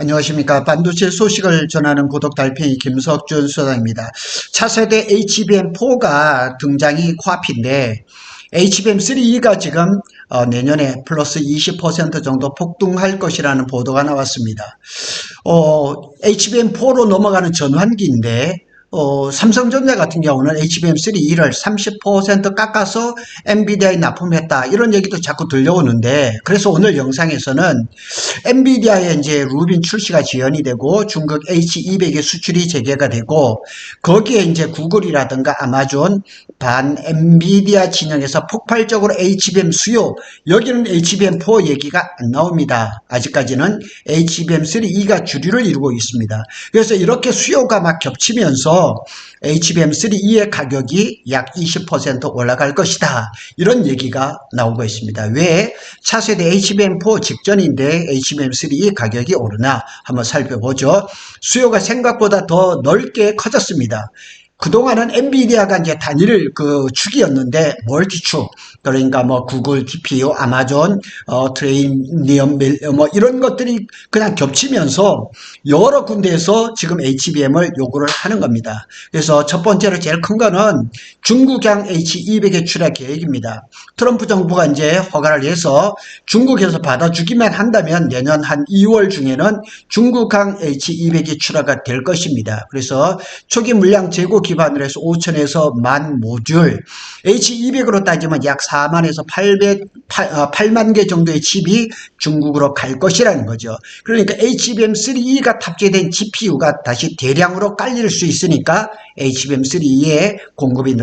안녕하십니까. 반도체 소식을 전하는 구독 달팽이 김석준 소장입니다. 차세대 HBM4가 등장이 코앞인데 HBM3가 지금 내년에 플러스 20% 정도 폭등할 것이라는 보도가 나왔습니다. HBM4로 넘어가는 전환기인데 삼성전자 같은 경우는 HBM3를 30% 깎아서 엔비디아에 납품했다. 이런 얘기도 자꾸 들려오는데, 그래서 오늘 영상에서는 엔비디아의 이제 루빈 출시가 지연이 되고 중국 H200의 수출이 재개가 되고 거기에 이제 구글이라든가 아마존 반 엔비디아 진영에서 폭발적으로 HBM 수요, 여기는 HBM4 얘기가 안 나옵니다. 아직까지는 HBM3E가 주류를 이루고 있습니다. 그래서 이렇게 수요가 막 겹치면서 HBM3E의 가격이 약 20% 올라갈 것이다. 이런 얘기가 나오고 있습니다. 왜 차세대 HBM4 직전인데 HBM3E 가격이 오르나 한번 살펴보죠. 수요가 생각보다 더 넓게 커졌습니다. 그동안은 엔비디아가 이제 단일 축이었는데 멀티축, 그러니까 뭐 구글 GPU, 아마존, 트레이니엄 뭐 이런 것들이 그냥 겹치면서 여러 군데에서 지금 HBM을 요구를 하는 겁니다. 그래서 첫 번째로 제일 큰 거는 중국향 H200의 출하 계획입니다. 트럼프 정부가 이제 허가를 해서 중국에서 받아주기만 한다면 내년 한 2월 중에는 중국향 H200이 출하가 될 것입니다. 그래서 초기 물량 재고 기반으로 해서 5천에서 1만 모듈, H200으로 따지면 약 4만에서 8만 개 정도의 칩이 중국으로 갈 것이라는 거죠. 그러니까 HBM3E가 탑재된 GPU가 다시 대량으로 깔릴 수 있으니까 HBM3E의 공급이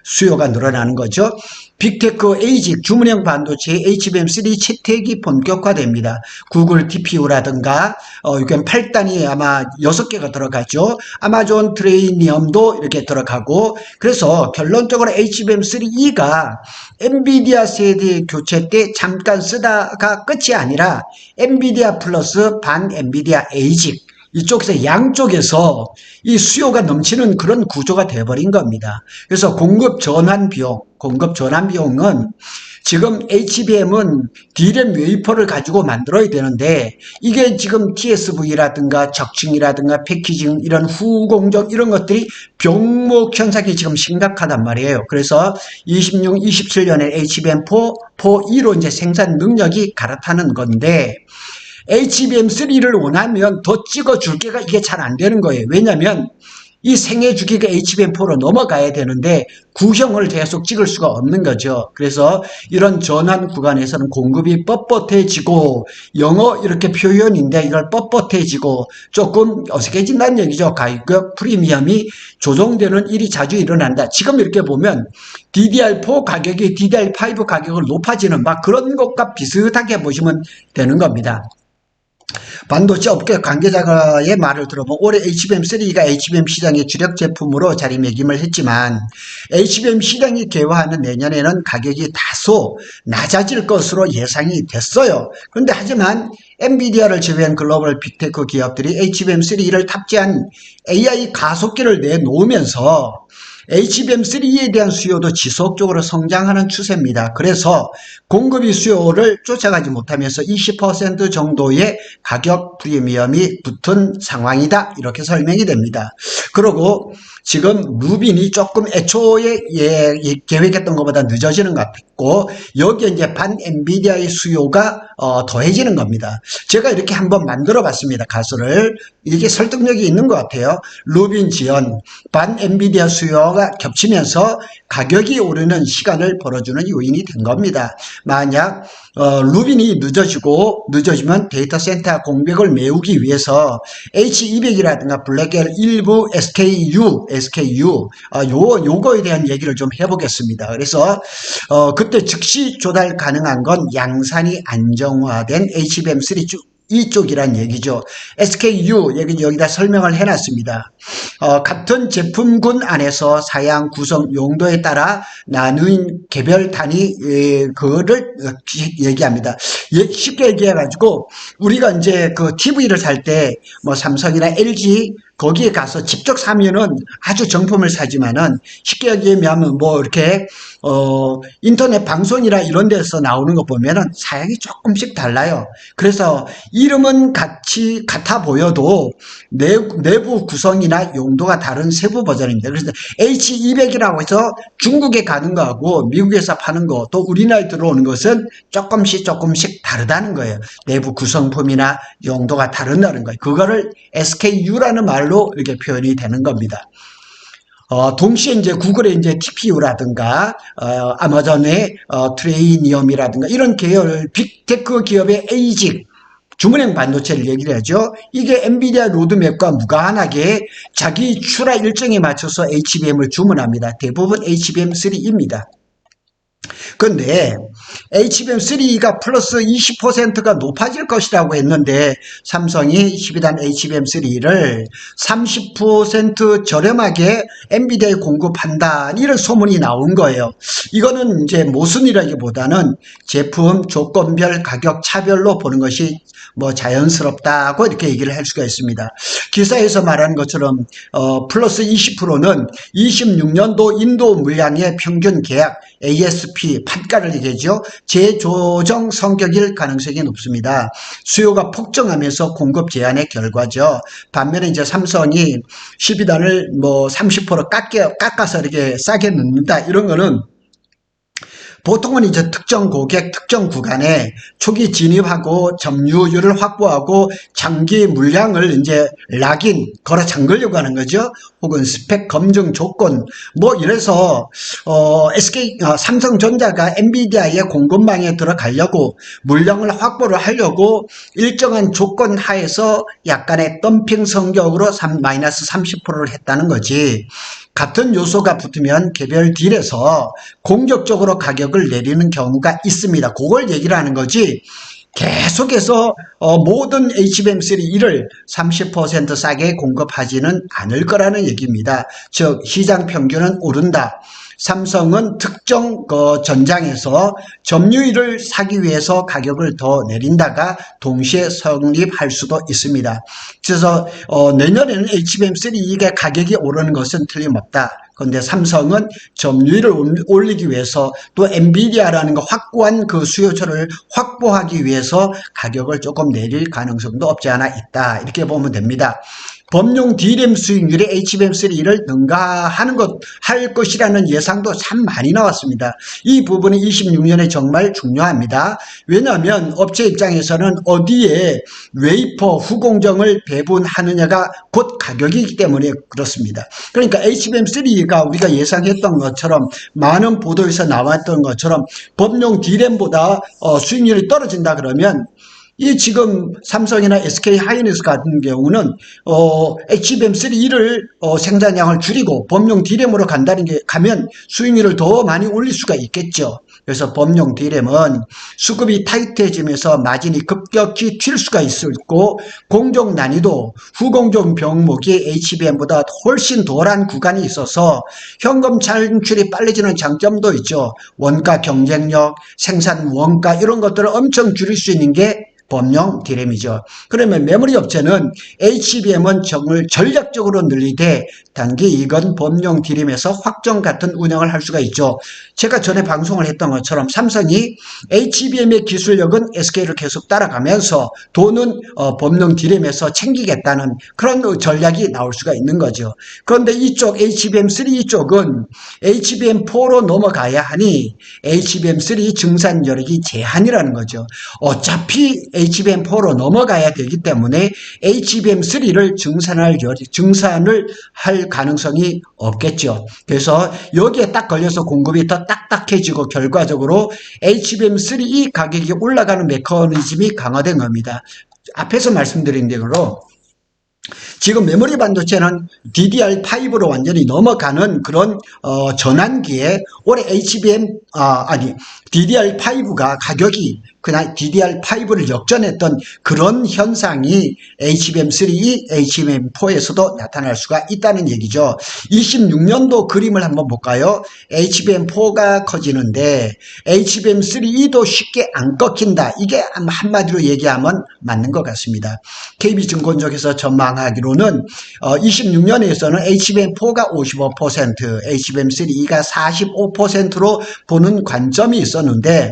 수요가 늘어나는 거죠. 빅테크 에이직 주문형 반도체 HBM3 채택이 본격화됩니다. 구글 TPU라든가 이건 8단이 아마 6개가 들어가죠. 아마존 트레이니엄도 이렇게 들어가고, 그래서 결론적으로 HBM3E가 엔비디아 세대 교체 때 잠깐 쓰다가 끝이 아니라 엔비디아 플러스 반 엔비디아 에이직, 이쪽에서 양쪽에서 이 수요가 넘치는 그런 구조가 되어버린 겁니다. 그래서 공급 전환 비용은 지금 HBM은 D램 웨이퍼를 가지고 만들어야 되는데 이게 지금 TSV라든가 적층이라든가 패키징 이런 후공정 이런 것들이 병목 현상이 지금 심각하단 말이에요. 그래서 26, 27년에 HBM4, 4E로 이제 생산 능력이 갈아타는 건데 HBM3를 원하면 더 찍어줄 게가 이게 잘 안 되는 거예요. 왜냐하면 이 생애 주기가 HBM4로 넘어가야 되는데 구형을 계속 찍을 수가 없는 거죠. 그래서 이런 전환 구간에서는 공급이 뻣뻣해지고, 영어 이렇게 표현인데 이걸 뻣뻣해지고 조금 어색해진다는 얘기죠. 가격 프리미엄이 조정되는 일이 자주 일어난다. 지금 이렇게 보면 DDR4 가격이 DDR5 가격을 높아지는 막 그런 것과 비슷하게 보시면 되는 겁니다. 반도체 업계 관계자의 말을 들어보면 올해 HBM3가 HBM 시장의 주력 제품으로 자리매김을 했지만 HBM 시장이 개화하는 내년에는 가격이 다소 낮아질 것으로 예상이 됐어요. 그런데 하지만 엔비디아를 제외한 글로벌 빅테크 기업들이 HBM3를 탑재한 AI 가속기를 내놓으면서 HBM3에 대한 수요도 지속적으로 성장하는 추세입니다. 그래서 공급이 수요를 쫓아가지 못하면서 20% 정도의 가격 프리미엄이 붙은 상황이다. 이렇게 설명이 됩니다. 그리고 지금 루빈이 조금 애초에 계획했던 것보다 늦어지는 것 같고, 여기에 이제 반 엔비디아의 수요가 더해지는 겁니다. 제가 이렇게 한번 만들어 봤습니다. 가설을. 이게 설득력이 있는 것 같아요. 루빈 지연, 반 엔비디아 수요가 겹치면서 가격이 오르는 시간을 벌어주는 요인이 된 겁니다. 만약 루빈이 늦어지면 데이터 센터 공백을 메우기 위해서 H200이라든가 블랙엘 일부 SKU 요거에 대한 얘기를 좀 해보겠습니다. 그래서 그때 즉시 조달 가능한 건 양산이 안정화된 HBM3 이쪽이란 얘기죠. SKU 여기다 설명을 해놨습니다. 같은 제품군 안에서 사양 구성 용도에 따라 나누인 개별 단위 그거를 얘기합니다. 쉽게 얘기해가지고 우리가 이제 그 TV를 살 때 뭐 삼성이나 LG 거기에 가서 직접 사면은 아주 정품을 사지만은 쉽게 얘기하면 뭐 이렇게 인터넷 방송이나 이런 데서 나오는 거 보면은 사양이 조금씩 달라요. 그래서 이름은 같아 보여도 내부 구성이나 용도가 다른 세부 버전입니다. 그래서 H200이라고 해서 중국에 가는 거하고 미국에서 파는 거 또 우리나라에 들어오는 것은 조금씩 다르다는 거예요. 내부 구성품이나 용도가 다른다는 거예요. 그거를 SKU라는 말로 이렇게 표현이 되는 겁니다. 동시에 이제 구글의 이제 TPU라든가, 아마존의 트레이니엄이라든가 이런 계열 빅테크 기업의 에이직, 주문형 반도체를 얘기를 하죠. 이게 엔비디아 로드맵과 무관하게 자기 출하 일정에 맞춰서 HBM을 주문합니다. 대부분 HBM3입니다. 그런데 HBM3가 플러스 20%가 높아질 것이라고 했는데 삼성이 12단 HBM3를 30% 저렴하게 엔비디아에 공급한다 이런 소문이 나온 거예요. 이거는 이제 모순이라기보다는 제품 조건별 가격 차별로 보는 것이 뭐 자연스럽다고 이렇게 얘기를 할 수가 있습니다. 기사에서 말한 것처럼 플러스 20%는 26년도 인도 물량의 평균 계약 ASP 판가를 얘기하죠. 재조정 성격일 가능성이 높습니다. 수요가 폭증하면서 공급 제한의 결과죠. 반면에 이제 삼성이 12단을 뭐 30% 깎아서 이렇게 싸게 넣는다 이런 거는 보통은 이제 특정 고객, 특정 구간에 초기 진입하고 점유율을 확보하고 장기 물량을 이제 걸어 잠그려고 하는 거죠. 혹은 스펙 검증 조건, 뭐 이래서, 삼성전자가 엔비디아의 공급망에 들어가려고 물량을 확보를 하려고 일정한 조건 하에서 약간의 덤핑 성격으로 마이너스 30%를 했다는 거지. 같은 요소가 붙으면 개별 딜에서 공격적으로 가격을 내리는 경우가 있습니다. 그걸 얘기를 하는 거지 계속해서 모든 HBM3를 30% 싸게 공급하지는 않을 거라는 얘기입니다. 즉 시장 평균은 오른다. 삼성은 특정 전장에서 점유율을 사기 위해서 가격을 더 내린다가 동시에 성립할 수도 있습니다. 그래서 내년에는 HBM3가 가격이 오르는 것은 틀림없다. 그런데 삼성은 점유율을 올리기 위해서 또 엔비디아라는 거 확고한 그 수요처를 확보하기 위해서 가격을 조금 내릴 가능성도 없지 않아 있다. 이렇게 보면 됩니다. 범용 D램 수익률이 HBM3를 능가하는 할 것이라는 예상도 참 많이 나왔습니다. 이 부분이 26년에 정말 중요합니다. 왜냐하면 업체 입장에서는 어디에 웨이퍼 후공정을 배분하느냐가 곧 가격이기 때문에 그렇습니다. 그러니까 HBM3가 우리가 예상했던 것처럼 많은 보도에서 나왔던 것처럼 범용 D램보다 수익률이 떨어진다 그러면 이 지금 삼성이나 SK 하이닉스 같은 경우는 HBM3를 생산량을 줄이고 범용 D램으로 가면 수익률을 더 많이 올릴 수가 있겠죠. 그래서 범용 D램은 수급이 타이트해지면서 마진이 급격히 튈 수가 있고 공정 난이도 후공정 병목이 HBM보다 훨씬 덜한 구간이 있어서 현금 창출이 빨라지는 장점도 있죠. 원가 경쟁력, 생산 원가 이런 것들을 엄청 줄일 수 있는 게 범용 D램이죠. 그러면 메모리 업체는 HBM은 정을 전략적으로 늘리되 단기 이건 범용 D램에서 확정 같은 운영을 할 수가 있죠. 제가 전에 방송을 했던 것처럼 삼성이 HBM의 기술력은 SK를 계속 따라가면서 돈은 범용 D램에서 챙기겠다는 그런 전략이 나올 수가 있는 거죠. 그런데 이쪽 HBM3 쪽은 HBM4로 넘어가야 하니 HBM3 증산 여력이 제한이라는 거죠. 어차피 HBM4로 넘어가야 되기 때문에 HBM3를 증산을 할 가능성이 없겠죠. 그래서 여기에 딱 걸려서 공급이 더 딱딱해지고 결과적으로 HBM3 가격이 올라가는 메커니즘이 강화된 겁니다. 앞에서 말씀드린 대로 지금 메모리 반도체는 DDR5로 완전히 넘어가는 그런 전환기에 올해 DDR5가 가격이 그냥 DDR5를 역전했던 그런 현상이 HBM3, HBM4에서도 나타날 수가 있다는 얘기죠. 26년도 그림을 한번 볼까요? HBM4가 커지는데 HBM3도 쉽게 안 꺾인다. 이게 한마디로 얘기하면 맞는 것 같습니다. KB증권 쪽에서 전망하기로는 26년에서는 HBM4가 55%, HBM3가 45%로 보는 관점이 있었는데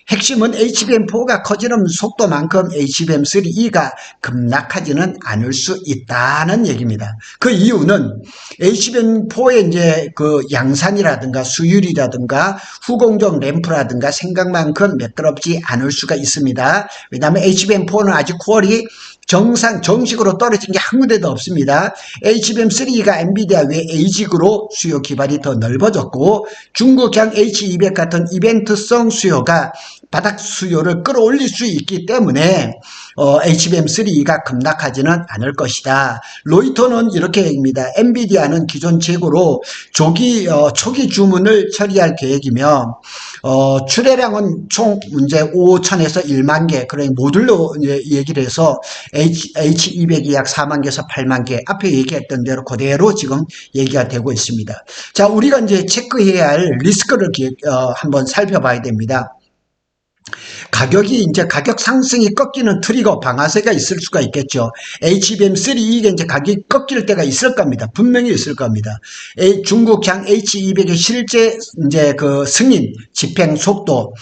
핵심은 HBM4가 커지는 속도만큼 HBM3E가 급락하지는 않을 수 있다는 얘기입니다. 그 이유는 HBM4의 이제 그 양산이라든가 수율이라든가 후공정 램프라든가 생각만큼 매끄럽지 않을 수가 있습니다. 왜냐하면 HBM4는 아직 9월이 정식으로 떨어진 게 한 군데도 없습니다. HBM3가 엔비디아 외 ASIC으로 수요 기반이 더 넓어졌고 중국향 H200 같은 이벤트성 수요가 바닥 수요를 끌어올릴 수 있기 때문에 HBM3가 급락하지는 않을 것이다. 로이터는 이렇게 얘기합니다. 엔비디아는 기존 재고로 초기 주문을 처리할 계획이며 출하량은 총 문제 5천에서 1만 개, 그래 모듈로 얘기를 해서 H200이 약 4만 개에서 8만 개, 앞에 얘기했던 대로 그대로 지금 얘기가 되고 있습니다. 자, 우리가 이제 체크해야 할 리스크를 한번 살펴봐야 됩니다. 가격 상승이 꺾이는 트리거 방아쇠가 있을 수가 있겠죠. HBM3 이게 이제 가격이 꺾일 때가 있을 겁니다. 분명히 있을 겁니다. 중국향 H200의 실제 이제 그 승인, 집행 속도,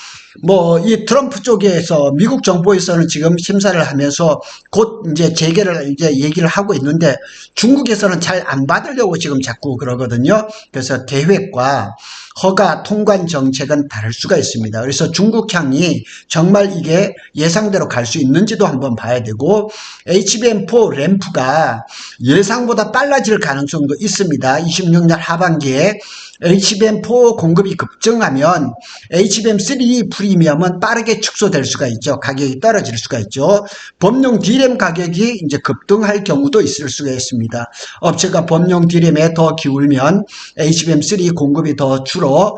이 트럼프 쪽에서 미국 정부에서는 지금 심사를 하면서 곧 이제 재개를 이제 얘기를 하고 있는데 중국에서는 잘 안 받으려고 지금 자꾸 그러거든요. 그래서 계획과 허가 통관 정책은 다를 수가 있습니다. 그래서 중국향이 정말 이게 예상대로 갈 수 있는지도 한번 봐야 되고 HBM4 램프가 예상보다 빨라질 가능성도 있습니다. 26년 하반기에 HBM4 공급이 급증하면 HBM3 프리미엄은 빠르게 축소될 수가 있죠. 가격이 떨어질 수가 있죠. 범용 D램 가격이 이제 급등할 경우도 있을 수가 있습니다. 업체가 범용 D램에 더 기울면 HBM3 공급이 더 줄어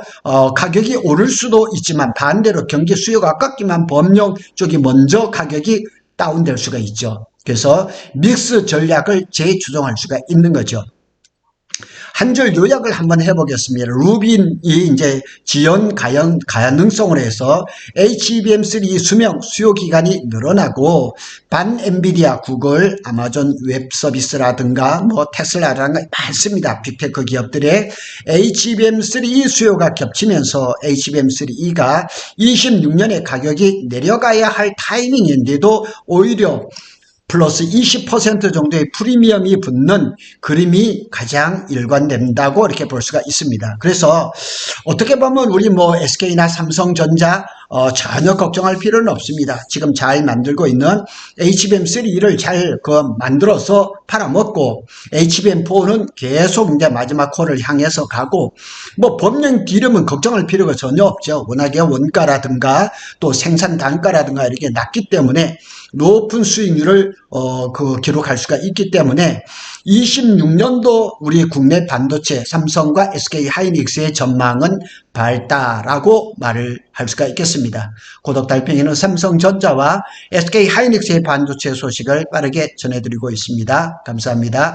가격이 오를 수도 있지만 반대로 경기 수요가 꺾이면 범용 쪽이 먼저 가격이 다운될 수가 있죠. 그래서 믹스 전략을 재조정할 수가 있는 거죠. 한 줄 요약을 한번 해보겠습니다. 루빈이 이제 지연 가능성으로 해서 HBM3 수요 기간이 늘어나고 반 엔비디아, 구글, 아마존 웹 서비스라든가 테슬라라든가 많습니다. 빅테크 기업들의 HBM3 수요가 겹치면서 HBM3E가 26년에 가격이 내려가야 할 타이밍인데도 오히려 플러스 20% 정도의 프리미엄이 붙는 그림이 가장 일관된다고 이렇게 볼 수가 있습니다. 그래서 어떻게 보면 우리 SK나 삼성전자 전혀 걱정할 필요는 없습니다. 지금 잘 만들고 있는 HBM3를 잘 만들어서 팔아먹고 HBM4는 계속 이제 마지막 콜을 향해서 가고 범용 D램은 걱정할 필요가 전혀 없죠. 워낙에 원가라든가 또 생산 단가라든가 이렇게 낮기 때문에 높은 수익률을 기록할 수가 있기 때문에 26년도 우리 국내 반도체 삼성과 SK 하이닉스의 전망은 밝다라고 말을 할 수가 있겠습니다. 고독 달팽이는 삼성전자와 SK 하이닉스의 반도체 소식을 빠르게 전해드리고 있습니다. 감사합니다.